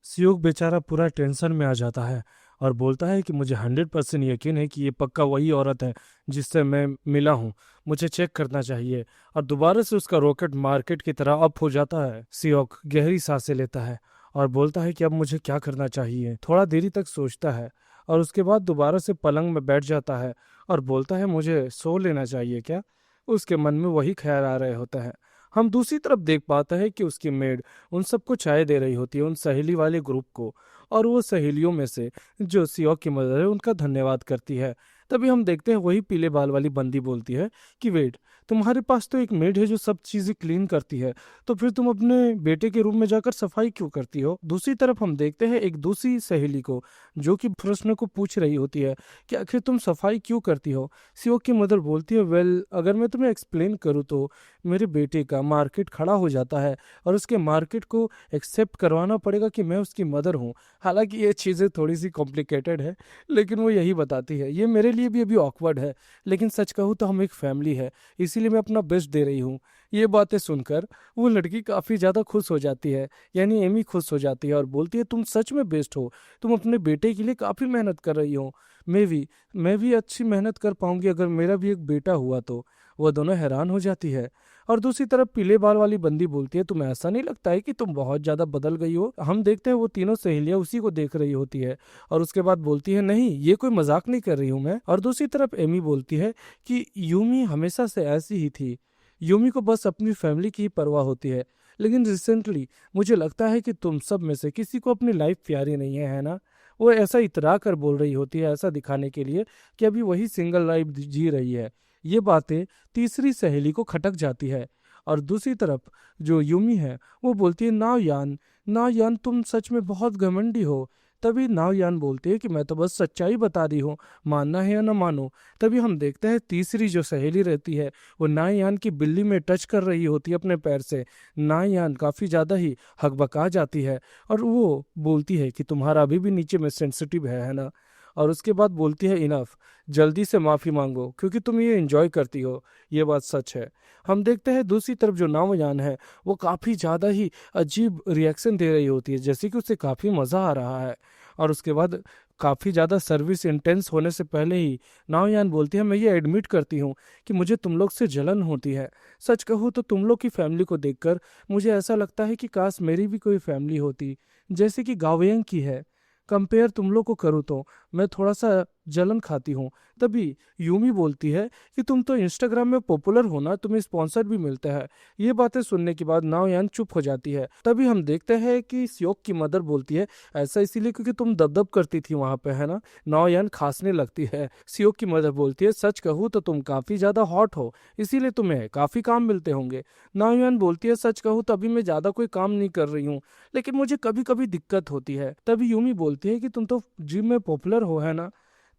Seok बेचारा पूरा tension में आ जाता है और बोलता है कि मुझे 100% यकीन है कि ये पक्का वही औरत है जिससे मैं मिला हूँ। मुझे चेक करना चाहिए। और दोबारा से उसका रॉकेट मार्केट की तरह अप हो जाता है। सियोक गहरी सांसें लेता है और बोलता है कि अब मुझे क्या करना चाहिए। थोड़ा देरी तक सोचता है और उसके बाद दोबारा से पलंग में बैठ जाता है और बोलता है मुझे सो लेना चाहिए क्या। उसके मन में वही ख्याल आ रहे होता है। हम दूसरी तरफ देख पाते हैं कि उसकी मेड उन सबको चाय दे रही होती है, उन सहेली वाले ग्रुप को। और वो सहेलियों में से जो सियोक की मदद है उनका धन्यवाद करती है। तभी हम देखते हैं वही पीले बाल वाली बंदी बोलती है कि वेट, तुम्हारे पास तो एक मेड है जो सब चीजें क्लीन करती है, तो फिर तुम अपने बेटे के रूम में जाकर सफाई क्यों करती हो। दूसरी तरफ हम देखते हैं एक दूसरी सहेली को जो कि प्रश्न को पूछ रही होती है कि आखिर तुम सफाई क्यों करती हो। सियोक की मदर बोलती है वेल, अगर मैं तुम्हें एक्सप्लेन करूँ तो मेरे बेटे का मार्केट खड़ा हो जाता है और उसके मार्केट को एक्सेप्ट करवाना पड़ेगा कि मैं उसकी मदर हूँ। हालांकि ये चीज़ें थोड़ी सी कॉम्प्लिकेटेड है, लेकिन वो यही बताती है। ये मेरे लिए भी अभी ऑकवर्ड है, लेकिन सच कहूँ तो हम एक फैमिली है, इसीलिए मैं अपना बेस्ट दे रही हूँ। ये बातें सुनकर वो लड़की काफ़ी ज़्यादा खुश हो जाती है, यानी एमी खुश हो जाती है और बोलती है तुम सच में बेस्ट हो, तुम अपने बेटे के लिए काफ़ी मेहनत कर रही हो। मैं भी अच्छी मेहनत कर पाऊंगी अगर मेरा भी एक बेटा हुआ तो। वह दोनों हैरान हो जाती है। और दूसरी तरफ पीले बाल वाली बंदी बोलती है तुम्हें ऐसा नहीं लगता है कि तुम बहुत ज्यादा बदल गई हो। हम देखते हैं वो तीनों सहेलियां उसी को देख रही होती है और उसके बाद बोलती है नहीं, ये कोई मजाक नहीं कर रही हूं मैं। और दूसरी तरफ एमी बोलती है कि यूमी हमेशा से ऐसी ही थी, यूमी को बस अपनी फैमिली की ही परवाह होती है, लेकिन रिसेंटली मुझे लगता है कि तुम सब में से किसी को अपनी लाइफ प्यारी नहीं है ना। वो ऐसा इतरा कर बोल रही होती है, ऐसा दिखाने के लिए कि अभी वही सिंगल लाइफ जी रही है। ये बातें तीसरी सहेली को खटक जाती है। और दूसरी तरफ जो यूमी है वो बोलती है नाओयान, नाओयान तुम सच में बहुत घमंडी हो। तभी नाओयान बोलती है कि मैं तो बस सच्चाई बता रही हूँ, मानना है या ना मानो। तभी हम देखते हैं तीसरी जो सहेली रहती है वो नाओयान की बिल्ली में टच कर रही होती है अपने पैर से। नाओयान काफी ज्यादा ही हकबका जाती है और वो बोलती है कि तुम्हारा अभी भी नीचे में सेंसिटिव है ना। और उसके बाद बोलती है इनफ, जल्दी से माफी मांगो क्योंकि तुम ये एंजॉय करती हो। ये बात सच है। हम देखते हैं दूसरी तरफ जो नामयान है वो काफी ज्यादा ही अजीब रिएक्शन दे रही होती है, जैसे कि उसे काफी मजा आ रहा है। और उसके बाद काफी ज्यादा सर्विस इंटेंस होने से पहले ही नाओयान बोलती है मैं ये एडमिट करती हूँ कि मुझे तुम लोग से जलन होती है। सच कहूँ तो तुम लोग की फैमिली को देखकर मुझे ऐसा लगता है कि काश मेरी भी कोई फैमिली होती जैसे कि गावेंग की है। कंपेयर तुम लोग को करूँ तो मैं थोड़ा सा जलन खाती हूँ। तभी यूमी बोलती है कि तुम तो इंस्टाग्राम में पॉपुलर हो ना, तुम्हें स्पॉन्सर भी मिलता है। ये बातें सुनने के बाद नाओयान चुप हो जाती है। तभी हम देखते हैं कि सियोक की मदर बोलती है ऐसा इसीलिए क्योंकि तुम दबदब करती थी वहां पे, है ना। नाओयान खांसने लगती है। सियोक की मदर बोलती है सच कहूँ तो तुम काफी ज्यादा हॉट हो, इसीलिए तुम्हें काफी काम मिलते होंगे। नाओयान बोलती है सच कहूँ तो अभी मैं ज्यादा कोई काम नहीं कर रही हूँ, लेकिन मुझे कभी कभी दिक्कत होती है। तभी यूमी बोलती है कि तुम तो जिम में पॉपुलर हो, है ना।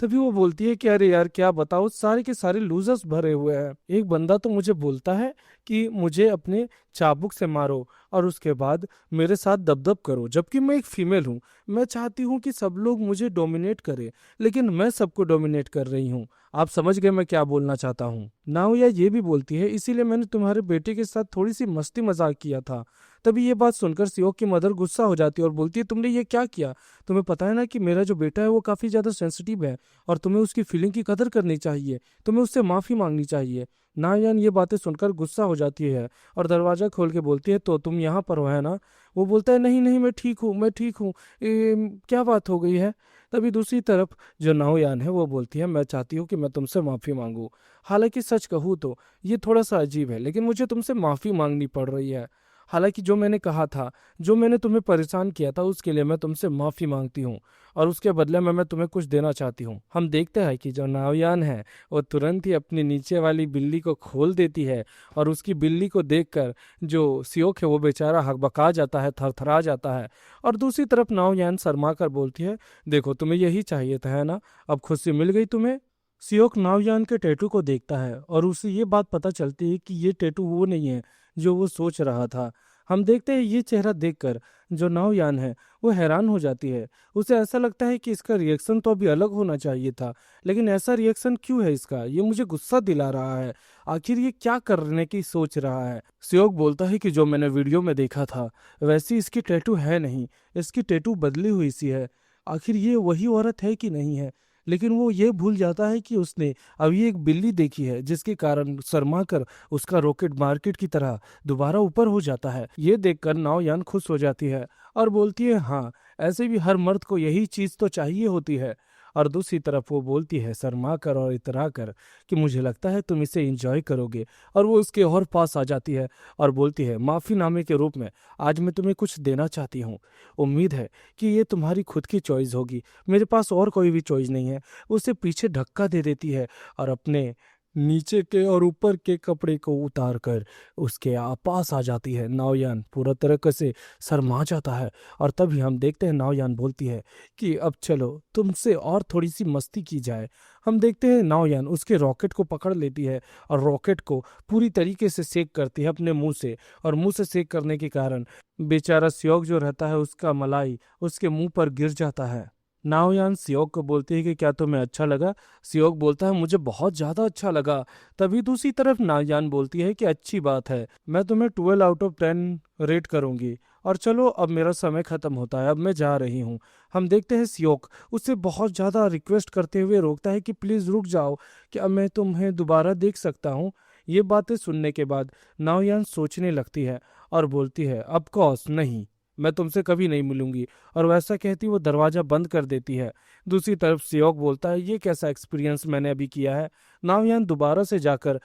तभी वो बोलती है कि अरे यार क्या बताओ, सारे के सारे लूजर्स भरे हुए हैं। एक बंदा तो मुझे बोलता है कि मुझे अपने चाबुक से मारो और उसके बाद मेरे साथ दबदब करो, जबकि मैं एक फीमेल हूँ। मैं चाहती हूँ कि सब लोग मुझे डोमिनेट करें, लेकिन मैं सबको डोमिनेट कर रही हूँ। आप समझ गए मैं क्या बोलना चाहता हूँ। नाओया ये भी बोलती है इसीलिए मैंने तुम्हारे बेटे के साथ थोड़ी सी मस्ती मजाक किया था। तभी ये बात सुनकर सियोक की मदर गुस्सा हो जाती है और बोलती है तुमने ये क्या किया। तुम्हें पता है ना कि मेरा जो बेटा है वो काफी ज्यादा सेंसिटिव है और तुम्हें उसकी फीलिंग की कदर करनी चाहिए, तुम्हें उससे माफी मांगनी चाहिए। नायान ये बातें सुनकर गुस्सा हो जाती है और दरवाजा खोल के बोलती है तो तुम यहाँ पर हो, है ना। वो बोलता है नहीं नहीं, मैं ठीक हूँ, मैं ठीक हूँ, क्या बात हो गई है। तभी दूसरी तरफ जो नाओयान है वो बोलती है मैं चाहती हूँ कि मैं तुमसे माफी मांगू। हालांकि सच कहूँ तो ये थोड़ा सा अजीब है, लेकिन मुझे तुमसे माफी मांगनी पड़ रही है। हालांकि जो मैंने कहा था, जो मैंने तुम्हें परेशान किया था उसके लिए मैं तुमसे माफी मांगती हूँ और उसके बदले में मैं तुम्हें कुछ देना चाहती हूँ। हम देखते हैं कि जो नावयान है वो तुरंत ही अपनी नीचे वाली बिल्ली को खोल देती है और उसकी बिल्ली को देखकर जो सियोक है वो बेचारा हकबका जाता है, थरथरा जाता है। और दूसरी तरफ नावयान शर्मा कर बोलती है देखो तुम्हें यही चाहिए था, है ना, अब खुशी मिल गई तुम्हें। सियोक नावयान के टैटू को देखता है और उसे ये बात पता चलती है कि ये टैटू वो नहीं है जो वो सोच रहा था। हम देखते हैं ये चेहरा देखकर जो नाओयान है वो हैरान हो जाती है। उसे ऐसा लगता है कि इसका रिएक्शन तो अभी अलग होना चाहिए था, लेकिन ऐसा रिएक्शन क्यों है इसका, ये मुझे गुस्सा दिला रहा है। आखिर ये क्या करने की सोच रहा है। सियोक बोलता है कि जो मैंने वीडियो में देखा था वैसी इसकी टैटू है नहीं, इसकी टैटू बदली हुई सी है। आखिर ये वही औरत है कि नहीं है। लेकिन वो ये भूल जाता है कि उसने अभी एक बिल्ली देखी है जिसके कारण शर्मा कर उसका रॉकेट मार्केट की तरह दोबारा ऊपर हो जाता है। ये देखकर नाओयान खुश हो जाती है और बोलती है हाँ, ऐसे भी हर मर्द को यही चीज तो चाहिए होती है। और दूसरी तरफ वो बोलती है शर्मा कर और इतरा कर कि मुझे लगता है तुम इसे एंजॉय करोगे। और वो उसके और पास आ जाती है और बोलती है माफीनामे के रूप में आज मैं तुम्हें कुछ देना चाहती हूँ। उम्मीद है कि ये तुम्हारी खुद की चॉइस होगी, मेरे पास और कोई भी चॉइस नहीं है। उसे पीछे धक्का दे देती है और अपने नीचे के और ऊपर के कपड़े को उतार कर उसके पास आ जाती है। नाओयान पूरा तरीके से शर्मा जाता है और तभी हम देखते हैं नाओयान बोलती है कि अब चलो तुमसे और थोड़ी सी मस्ती की जाए। हम देखते हैं नाओयान उसके रॉकेट को पकड़ लेती है और रॉकेट को पूरी तरीके से सेक करती है अपने मुंह से। और मुंह से सेक करने के कारण बेचारा सियोक जो रहता है उसका मलाई उसके मुंह पर गिर जाता है। नाओयान सियोक को बोलती है कि क्या तुम्हें अच्छा लगा। सियोक बोलता है मुझे बहुत ज्यादा अच्छा लगा। तभी दूसरी तरफ नाओयान बोलती है कि अच्छी बात है, मैं तुम्हें 12 आउट ऑफ 10 रेट करूंगी। और चलो अब मेरा समय खत्म होता है, अब मैं जा रही हूँ। हम देखते हैं सियोक उसे बहुत ज्यादा रिक्वेस्ट करते हुए रोकता है कि प्लीज रुक जाओ, क्या मैं तुम्हें दोबारा देख सकता हूँ। ये बातें सुनने के बाद नाओयान सोचने लगती है और बोलती है ऑफ कोर्स नहीं, मैं तुमसे कभी नहीं मिलूंगी। और वैसा कहती वो दरवाजा बंद कर देती है। दूसरी तरफ सियोक बोलता है ये कैसा एक्सपीरियंस मैंने अभी किया है। नाओयान दोबारा से जाकर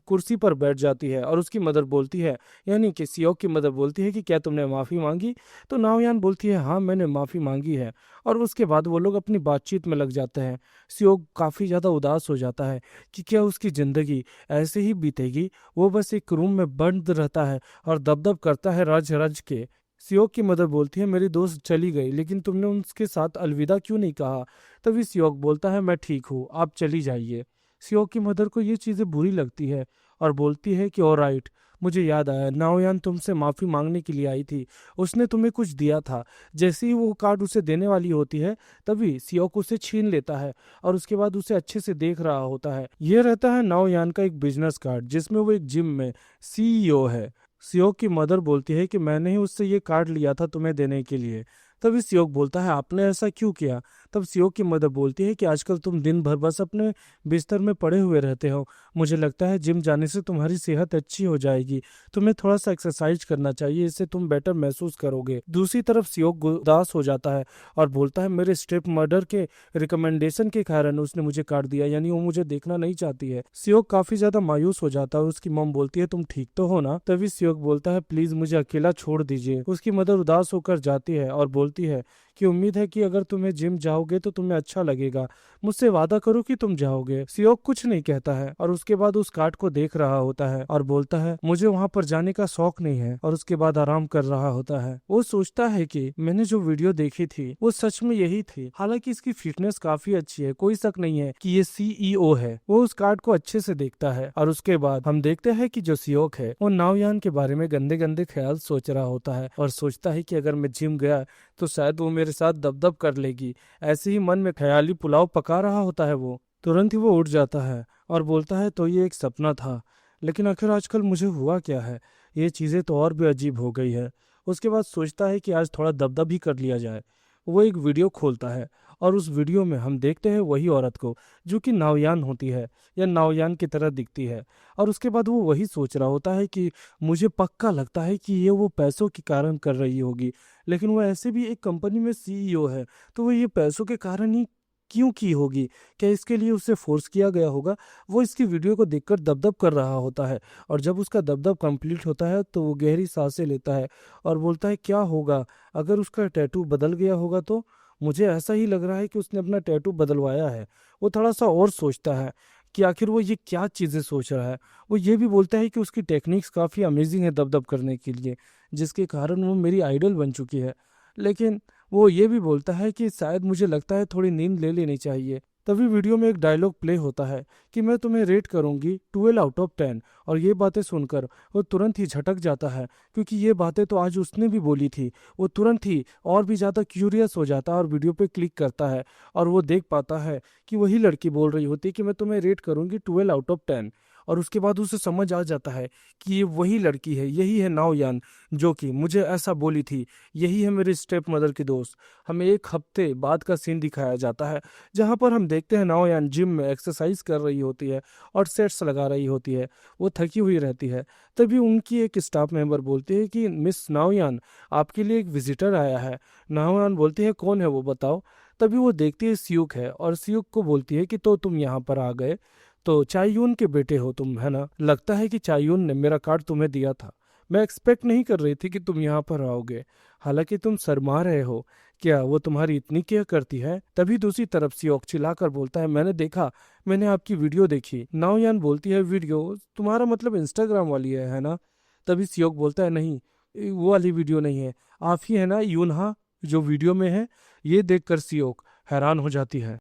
कुर्सी पर बैठ जाती है और उसकी मदर बोलती है, यानी कि सियोक की मदर बोलती है कि क्या तुमने माफ़ी मांगी। तो नाओयान बोलती है हाँ मैंने माफ़ी मांगी है। और उसके बाद वो लोग अपनी बातचीत में लग जाते हैं। सियोक काफ़ी ज़्यादा उदास हो जाता है कि क्या उसकी ज़िंदगी ऐसे ही बीतेगी। वो बस एक रूम में बंद रहता है और दबदब करता है रज रज के। सियोक की मदर बोलती है मेरी दोस्त चली गई, लेकिन तुमने उसके साथ अलविदा क्यों नहीं कहा। तभी सियोक बोलता है मैं ठीक हूँ, आप चली जाइए। सियोक की मदर को ये चीज़ें बुरी लगती है और बोलती है कि ऑलराइट, मुझे याद आया नाओयान तुमसे माफ़ी मांगने के लिए आई थी, उसने तुम्हें कुछ दिया था। जैसे ही वो कार्ड उसे देने वाली होती है तभी सियोक उसे छीन लेता है और उसके बाद उसे अच्छे से देख रहा होता है। ये रहता है नाओयान का एक बिजनेस कार्ड जिसमें वो एक जिम में सीईओ है। सियोक की मदर बोलती है कि मैंने ही उससे ये कार्ड लिया था तुम्हें देने के लिए। तभी सियोक बोलता है आपने ऐसा क्यों किया। तब सियोक की मदर बोलती है कि आजकल तुम दिन भर बस अपने बिस्तर में पड़े हुए रहते हो, मुझे लगता है जिम जाने से तुम्हारी सेहत अच्छी हो जाएगी, तुम्हें थोड़ा सा एक्सरसाइज करना चाहिए, इससे तुम बेटर महसूस करोगे। दूसरी तरफ सियोक उदास हो जाता है और बोलता है मेरे स्टेप मर्डर के रिकमेंडेशन के कारण उसने मुझे कार्ड दिया, यानी वो मुझे देखना नहीं चाहती है। सियोक काफी ज्यादा मायूस हो जाता है। उसकी मॉम बोलती है तुम ठीक तो हो ना। तभी सियोक बोलता है प्लीज मुझे अकेला छोड़ दीजिए। उसकी मदर उदास होकर जाती है और बोलती है कि उम्मीद है कि अगर तुम्हें जिम जाओगे तो तुम्हें अच्छा लगेगा, मुझसे वादा करो कि तुम जाओगे। सियोक कुछ नहीं कहता है और उसके बाद उस कार्ड को देख रहा होता है और बोलता है मुझे वहां पर जाने का शौक नहीं है। और उसके बाद आराम कर रहा होता है। वो सोचता है कि मैंने जो वीडियो देखी थी वो सच में यही थी। हालांकि इसकी फिटनेस काफी अच्छी है, कोई शक नहीं है कि ये सीईओ है। वो उस कार्ड को अच्छे से देखता है और उसके बाद हम देखते हैं कि जो सियोक है वो नाओयान के बारे में गंदे गंदे ख्याल सोच रहा होता है और सोचता है कि अगर मैं जिम गया तो शायद वो मेरे साथ दबदब कर लेगी। ऐसे ही मन में ख्याली पुलाव पका रहा होता है। वो तुरंत ही वो उठ जाता है और बोलता है तो ये एक सपना था, लेकिन आखिर आजकल मुझे हुआ क्या है, ये चीज़ें तो और भी अजीब हो गई है। उसके बाद सोचता है कि आज थोड़ा दबदब ही कर लिया जाए। वो एक वीडियो खोलता है और उस वीडियो में हम देखते हैं वही औरत को जो कि नाओयान होती है या नाओयान की तरह दिखती है। और उसके बाद वो वही सोच रहा होता है कि मुझे पक्का लगता है कि ये वो पैसों के कारण कर रही होगी, लेकिन वो ऐसे भी एक कंपनी में सीईओ है, तो वो ये पैसों के कारण ही क्यों की होगी, क्या इसके लिए उसे फोर्स किया गया होगा। वो इसकी वीडियो को देखकर दबदब कर रहा होता है और जब उसका दबदब कंप्लीट होता है तो वो गहरी सांसें लेता है और बोलता है क्या होगा अगर उसका टैटू बदल गया होगा। तो मुझे ऐसा ही लग रहा है कि उसने अपना टैटू बदलवाया है। वो थोड़ा सा और सोचता है कि आखिर वो ये क्या चीज़ें सोच रहा है। वो ये भी बोलता है कि उसकी टेक्निक्स काफ़ी अमेजिंग है दबदब करने के लिए, जिसके कारण वो मेरी आइडल बन चुकी है। लेकिन वो ये भी बोलता है कि शायद मुझे लगता है थोड़ी नींद ले लेनी चाहिए। तभी वीडियो में एक डायलॉग प्ले होता है कि मैं तुम्हें रेट करूंगी 12 आउट ऑफ 10। और ये बातें सुनकर वो तुरंत ही झटक जाता है, क्योंकि ये बातें तो आज उसने भी बोली थी। वो तुरंत ही और भी ज़्यादा क्यूरियस हो जाता है और वीडियो पे क्लिक करता है, और वो देख पाता है कि वही लड़की बोल रही होती है कि मैं तुम्हें रेट करूंगी 12 आउट ऑफ 10। और उसके बाद उसे समझ आ जाता है कि ये वही लड़की है, यही है नाओयान, जो कि मुझे ऐसा बोली थी। यही है मेरी स्टेप मदर की दोस्त। हमें एक हफ्ते बाद का सीन दिखाया जाता है, जहाँ पर हम देखते हैं नाओयान जिम में एक्सरसाइज कर रही होती है और सेट्स लगा रही होती है। वो थकी हुई रहती है। तभी उनकी एक स्टाफ मेंबर बोलती है कि मिस नाओयान, आपके लिए एक विजिटर आया है। नाओयान बोलती है कौन है वो, बताओ। तभी वो देखती है सियुक है, और सियुक को बोलती है कि तो तुम यहाँ पर आ गए, तो चायून के बेटे हो तुम, है ना? लगता है कि चायून ने मेरा कार्ड तुम्हें दिया था। मैं एक्सपेक्ट नहीं कर रही थी कि तुम यहाँ पर आओगे। हालांकि तुम शर्मा रहे हो। क्या वो तुम्हारी इतनी केयर करती है? तभी दूसरी तरफ सियोक चिल्लाकर बोलता है, मैंने देखा, मैंने आपकी वीडियो देखी। नाओयान बोलती है, वीडियो? तुम्हारा मतलब इंस्टाग्राम वाली है ना? तभी सियोक बोलता है, नहीं, वो वाली वीडियो नहीं है। आप ही है ना यूनहा, जो वीडियो में है? ये देखकर सियोक हैरान हो जाती है।